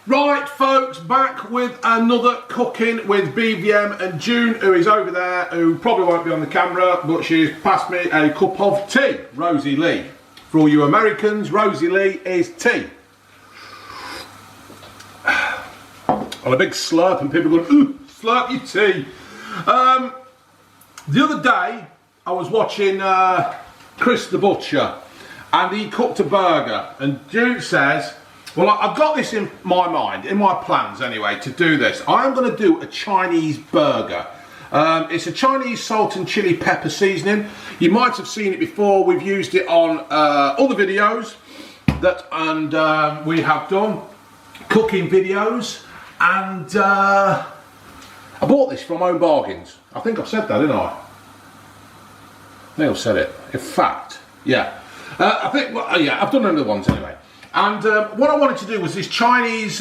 Right folks, back with another cooking with BVM and June, who is over there, who probably won't be on the camera, but she's passed me a cup of tea, Rosie Lee. For all you Americans, Rosie Lee is tea. On a big slurp, and people going, ooh, slurp your tea. The other day, I was watching Chris the Butcher, and he cooked a burger, and June says, well, I've got this in my mind, in my plans anyway, to do this. I am going to do a Chinese burger. It's a Chinese salt and chili pepper seasoning. You might have seen it before. We've used it on other videos that we have done, cooking videos. And I bought this from Home Bargains. I think I've said that, didn't I? I think I've said it. In fact, yeah. I think, well, yeah, I've done other ones anyway. And what I wanted to do was this Chinese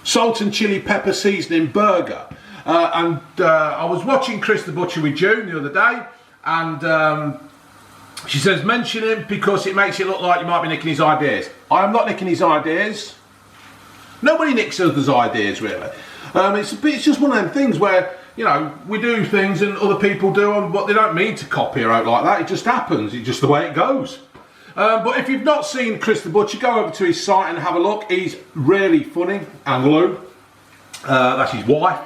salt and chili pepper seasoning burger. I was watching Chris the Butcher with June the other day, and she says, mention him because it makes it look like you might be nicking his ideas. I am not nicking his ideas. Nobody nicks others' ideas, really. It's just one of them things where, you know, we do things and other people do them, but they don't mean to copy her out like that. It just happens. It's just the way it goes. But if you've not seen Chris the Butcher, go over to his site and have a look. He's really funny and Lou. That's his wife.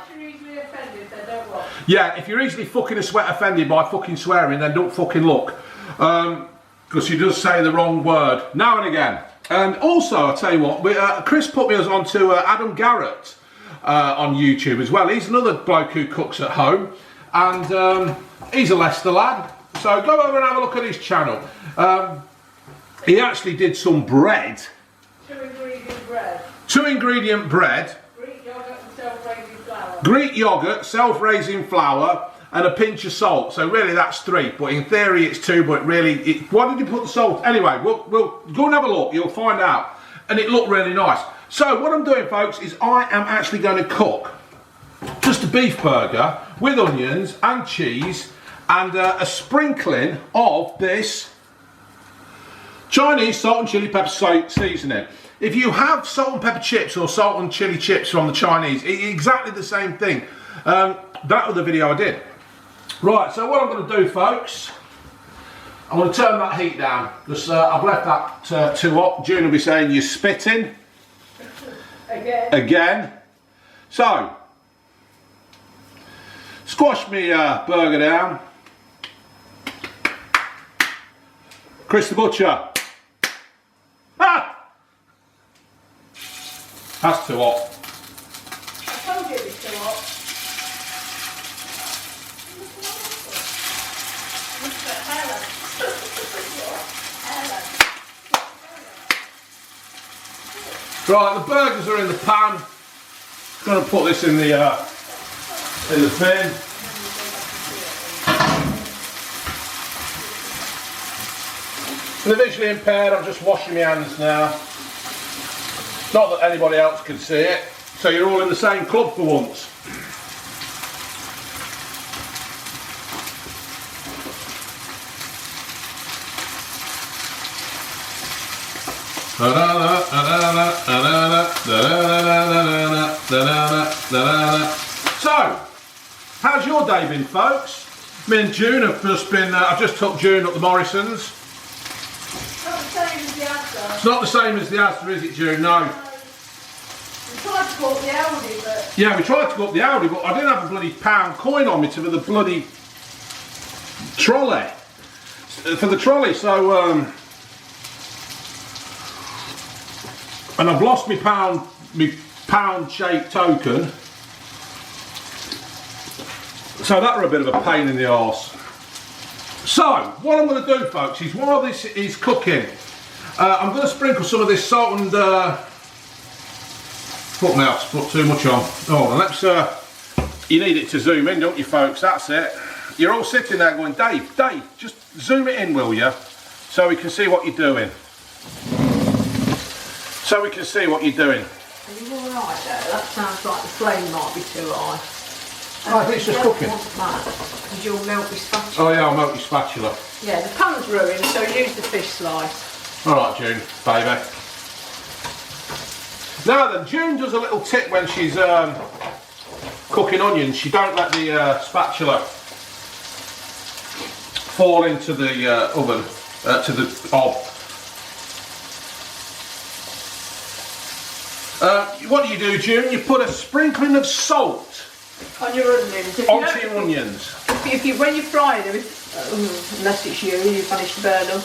Yeah, if you're easily fucking offended by fucking swearing, then don't fucking look. Because she does say the wrong word now and again. And also, I'll tell you what, Chris put me onto Adam Garrett on YouTube as well. He's another bloke who cooks at home, and he's a Leicester lad. So go over and have a look at his channel. He actually did some bread. 2-ingredient bread. 2-ingredient bread. Greek yogurt and self-raising flour. Greek yogurt, self-raising flour, and a pinch of salt. So really that's 3, but in theory it's 2, but really, why did you put the salt? Anyway, we'll go and have a look, you'll find out. And it looked really nice. So what I'm doing, folks, is I am actually going to cook just a beef burger with onions and cheese and a sprinkling of this Chinese salt and chili pepper seasoning. If you have salt and pepper chips or salt and chili chips from the Chinese, it's exactly the same thing. That was the video I did. Right, so what I'm going to do, folks, I'm going to turn that heat down because I've left that too hot. June will be saying you're spitting. Again. So, squash me burger down. Chris the Butcher. Ah! That's too hot. I told you it was too hot. Right, the burgers are in the pan. Going to put this in the bin. For the visually impaired, I'm just washing my hands now. Not that anybody else can see it. So you're all in the same club for once. So, how's your day been, folks? Me and June have just been, I just took June up the Morrisons. Not the same as the Asda. It's not the same as the Asda, is it, June? No. We tried to go up the Aldi, but... Yeah, we tried to go up the Aldi, but I didn't have a bloody pound coin on me for the bloody trolley. For the trolley, so... and I've lost my pound-shaped token. So that were a bit of a pain in the arse. So, what I'm going to do, folks, is while this is cooking, I'm going to sprinkle some of this salt and... Fuck me, I've put too much on. Oh, and let's... you need it to zoom in, don't you, folks? That's it. You're all sitting there going, Dave, just zoom it in, will you? So we can see what you're doing. So we can see what you're doing. Are you alright there? That sounds like the flame might be too high. I think it's just cooking. Because you'll melt your spatula. Oh yeah, I'll melt your spatula. Yeah, the pan's ruined, so use the fish slice. Alright, June, baby. Now then, June does a little tip when she's cooking onions. She don't let the spatula fall into the oven, to the hob. What do, June? You put a sprinkling of salt on your onions. onto your onions. When you fry them, unless it's you've managed to burn them.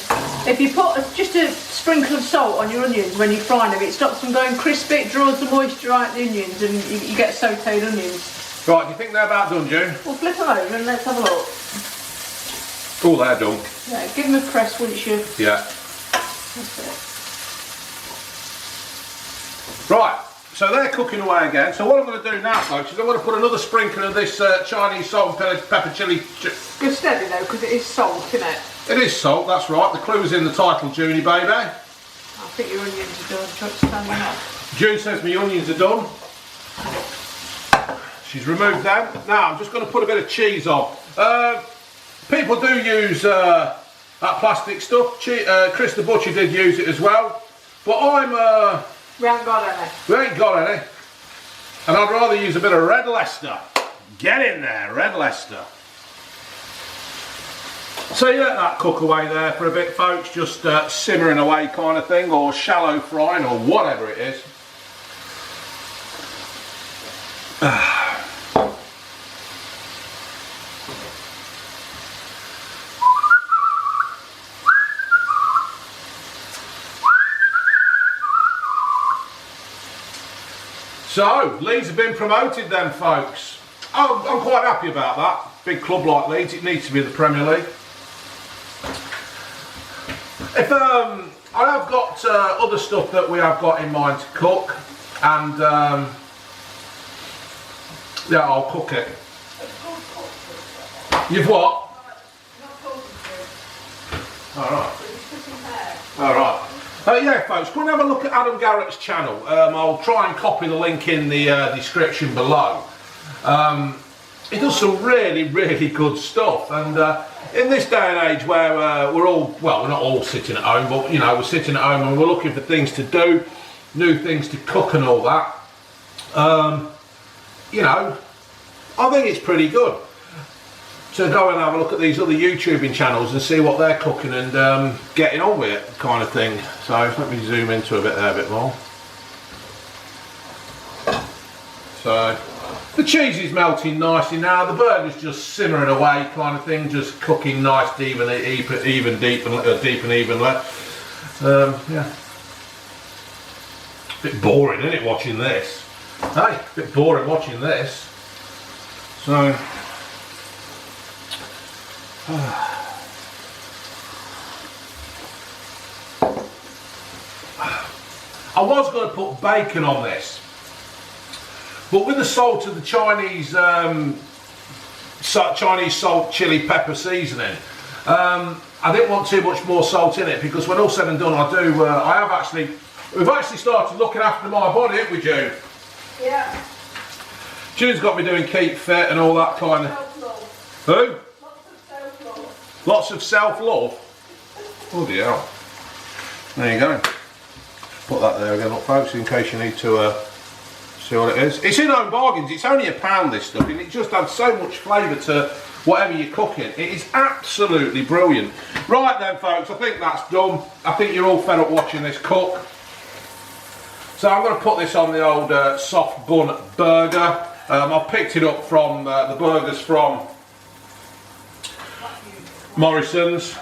If you put just a sprinkle of salt on your onions when you fry them, it stops them going crispy, it draws the moisture out of the onions, and you get sautéed onions. Right, do you think they're about done, June? Well, flip them over and let's have a look. Oh, they're done. Yeah, give them a press once you... Yeah. That's it. Right, so they're cooking away again. So what I'm going to do now, folks, is I'm going to put another sprinkle of this Chinese salt and pepper chili. Good steady though, because it is salt, isn't it? It is salt, that's right. The clue's in the title, Junie, baby. I think your onions are done. Try to stand them up. June says my onions are done. She's removed them. Now I'm just going to put a bit of cheese on. People do use that plastic stuff. Chris the Butcher did use it as well. But We haven't got any. we ain't got any. And I'd rather use a bit of red Leicester. Get in there, red Leicester. So you let that cook away there for a bit, folks. Just simmering away kind of thing, or shallow frying, or whatever it is. So, Leeds have been promoted then, folks. Oh, I'm quite happy about that. Big club like Leeds, it needs to be in the Premier League. If I have got other stuff that we have got in mind to cook, and yeah, I'll cook it. You've what? Alright. Alright. Yeah, folks, go and have a look at Adam Garrett's channel. I'll try and copy the link in the description below. He does some really, really good stuff, and in this day and age where we're all, well, we're not all sitting at home, but you know, we're sitting at home and we're looking for things to do, new things to cook and all that, you know, I think it's pretty good to go and have a look at these other YouTubing channels and see what they're cooking and getting on with it, kind of thing. So let me zoom into a bit there, a bit more. So the cheese is melting nicely now. The burger's just simmering away, kind of thing, just cooking nice, deep and evenly. Yeah. Bit boring, isn't it, watching this? Hey, bit boring watching this. So. I was going to put bacon on this, but with the salt of the Chinese salt, chili, pepper seasoning, I didn't want too much more salt in it, because when all said and done, we've actually started looking after my body, haven't we, June? Yeah. June's got me doing keep fit and all that kind of. Self-love. Who? Lots of self-love. Lots of self-love. Bloody hell. There you go. Put that there again, look, folks, in case you need to see what it is. It's in Home Bargains. It's only £1, this stuff, and it just adds so much flavour to whatever you're cooking. It is absolutely brilliant. Right then, folks, I think that's done. I think you're all fed up watching this cook. So I'm going to put this on the old soft bun burger. I've picked it up from the burgers from Morrisons.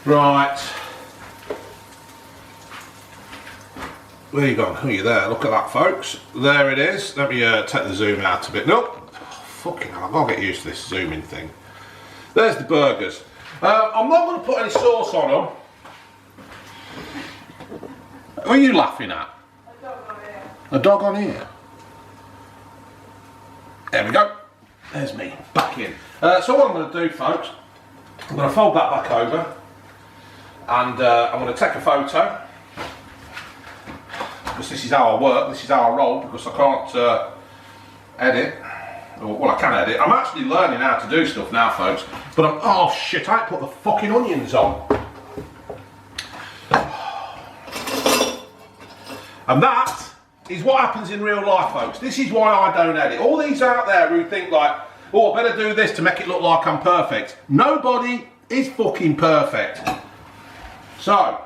Right. Where you gone? Oh, you there? Look at that, folks. There it is. Let me take the zoom out a bit. Nope. Fucking hell, I've got to get used to this zooming thing. There's the burgers. I'm not going to put any sauce on them. What are you laughing at? A dog on here. A dog on here? There we go. There's me, back in. So what I'm going to do, folks, I'm going to fold that back over, and I'm going to take a photo, because this is how I work, this is how I roll, because I can't edit. Well, I can edit. I'm actually learning how to do stuff now, folks, but oh shit, I ain't put the fucking onions on. And that is what happens in real life, folks. This is why I don't edit. All these out there who think like, oh, I better do this to make it look like I'm perfect. Nobody is fucking perfect. So,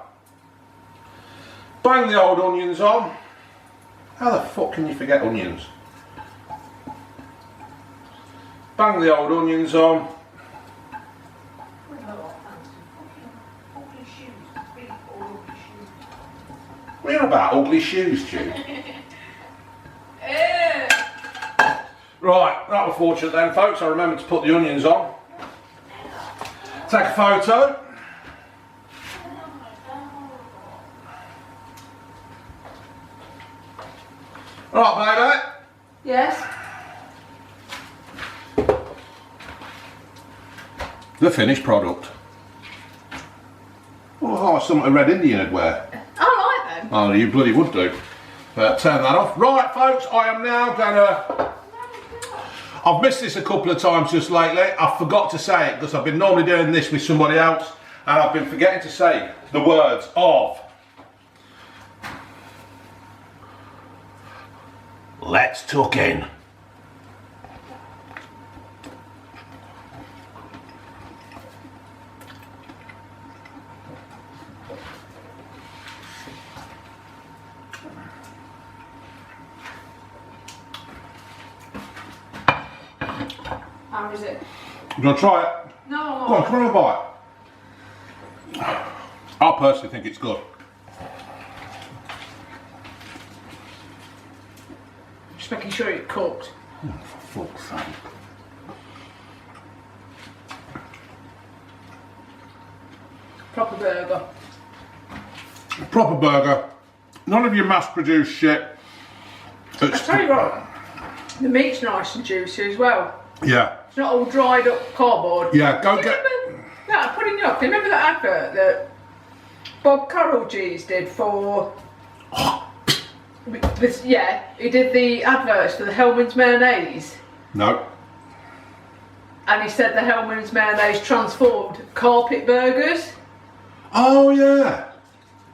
bang the old onions on. How the fuck can you forget onions? Bang the old onions on. What are you on about? Ugly shoes, Stu? Right, that was fortunate then, folks. I remembered to put the onions on. Take a photo. Right, baby. Yes. The finished product. Oh, something a red Indian would wear. I like them. Oh, you bloody would do. But turn that off. Right, folks, I am now gonna... I've missed this a couple of times just lately. I forgot to say it because I've been normally doing this with somebody else and I've been forgetting to say the words of let's tuck in. How is it? You gonna try it? No. Go on, come on and bite. I personally think it's good. Just making sure it's cooked. Oh, for fuck's sake. Proper burger. Proper burger. None of your mass-produced shit. I tell you what, the meat's nice and juicy as well. Yeah. It's not all dried up cardboard. Yeah, go get... Yeah, I'm putting you up. Do you remember that advert that Bob Carroll G's did for... This, yeah, he did the adverts for the Hellman's mayonnaise. No. And he said the Hellman's mayonnaise transformed carpet burgers. Oh, yeah.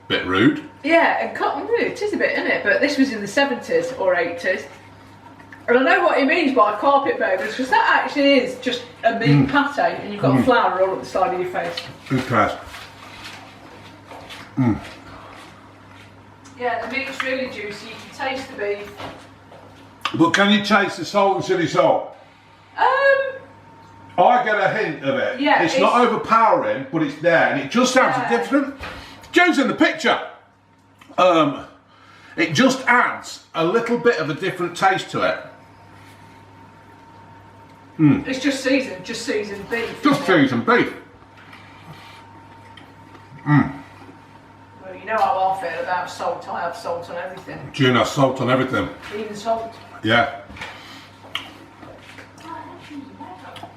Bit rude. Yeah, and it is a bit, isn't it? But this was in the 70s or 80s. And I know what he means by carpet burgers, because that actually is just a meat pate and you've got flour all up the side of your face. Good class. Yeah, the meat's really juicy, you can taste the beef. But can you taste the salt and chili salt? I get a hint of it. Yeah, it's not overpowering, but it's there, and it just sounds different. Joe's in the picture. It just adds a little bit of a different taste to it. It's just seasoned beef. Just seasoned beef. Well, you know how I feel about salt. I have salt on everything. June has salt on everything. Even salt. Yeah.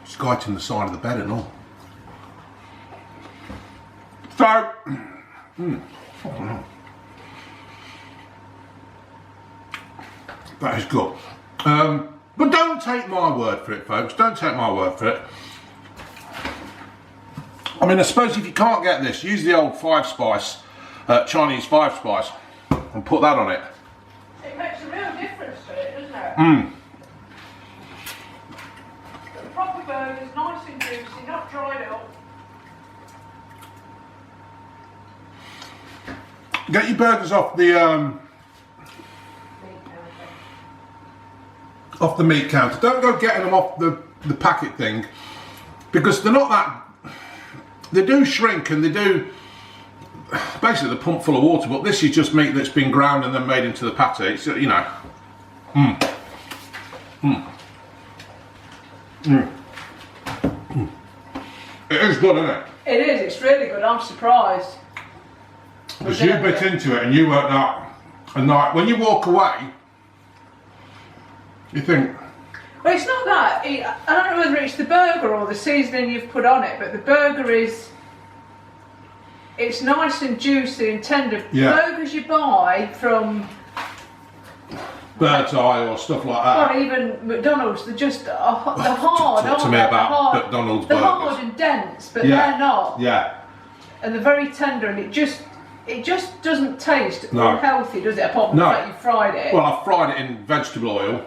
Skiting the side of the bed and all. So, that is good. But don't take my word for it, folks. Don't take my word for it. I mean, I suppose if you can't get this, use the old 5-spice, Chinese 5-spice, and put that on it. It makes a real difference to it, doesn't it? The proper burger's nice and juicy, not dried up. Get your burgers off the meat counter. Don't go getting them off the packet thing, because they're not that. They do shrink and they do. Basically, they're pumped full of water. But this is just meat that's been ground and then made into the patty. So you know. It is good, isn't it? It is. It's really good. I'm surprised. Because you bit into it and you weren't that. And like when you walk away, you think. Well, it's not that. I don't know whether it's the burger or the seasoning you've put on it, but the burger is. It's nice and juicy and tender. Yeah. Burgers you buy from. Bird's Eye or stuff like that. Or even McDonald's, they're just they're hard. Talk to me about McDonald's they're burgers. hard and dense, but Yeah. they're not. Yeah. And they're very tender, and it just it just doesn't taste No. unhealthy, does it? Apart from the fact you fried it. Well, I fried it in vegetable oil.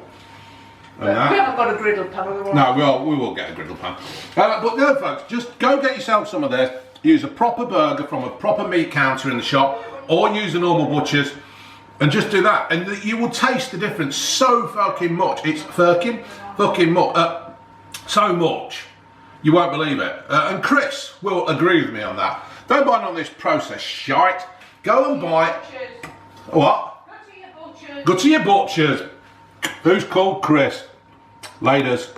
We haven't got a griddle pan, otherwise. No, we will get a griddle pan. But no, folks, just go get yourself some of this. Use a proper burger from a proper meat counter in the shop, or use a normal butcher's, and just do that, and you will taste the difference so fucking much. It's fucking much, so much. You won't believe it. And Chris will agree with me on that. Don't buy on this processed shite. Go and buy. What? Go to your butcher's. Go to your butcher's. Who's called Chris? Laters.